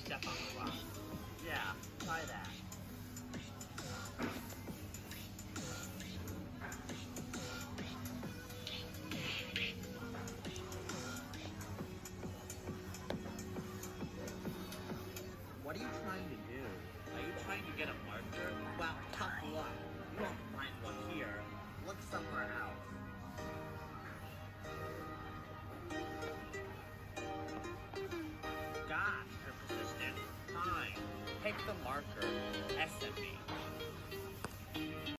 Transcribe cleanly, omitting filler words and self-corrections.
step on the rock. Yeah, try that. What are you trying to do? Are you trying to get a marker? Well, tough luck. You won't find one here. Look somewhere else. Gosh, you're persistent. Fine. Take the marker. S and me.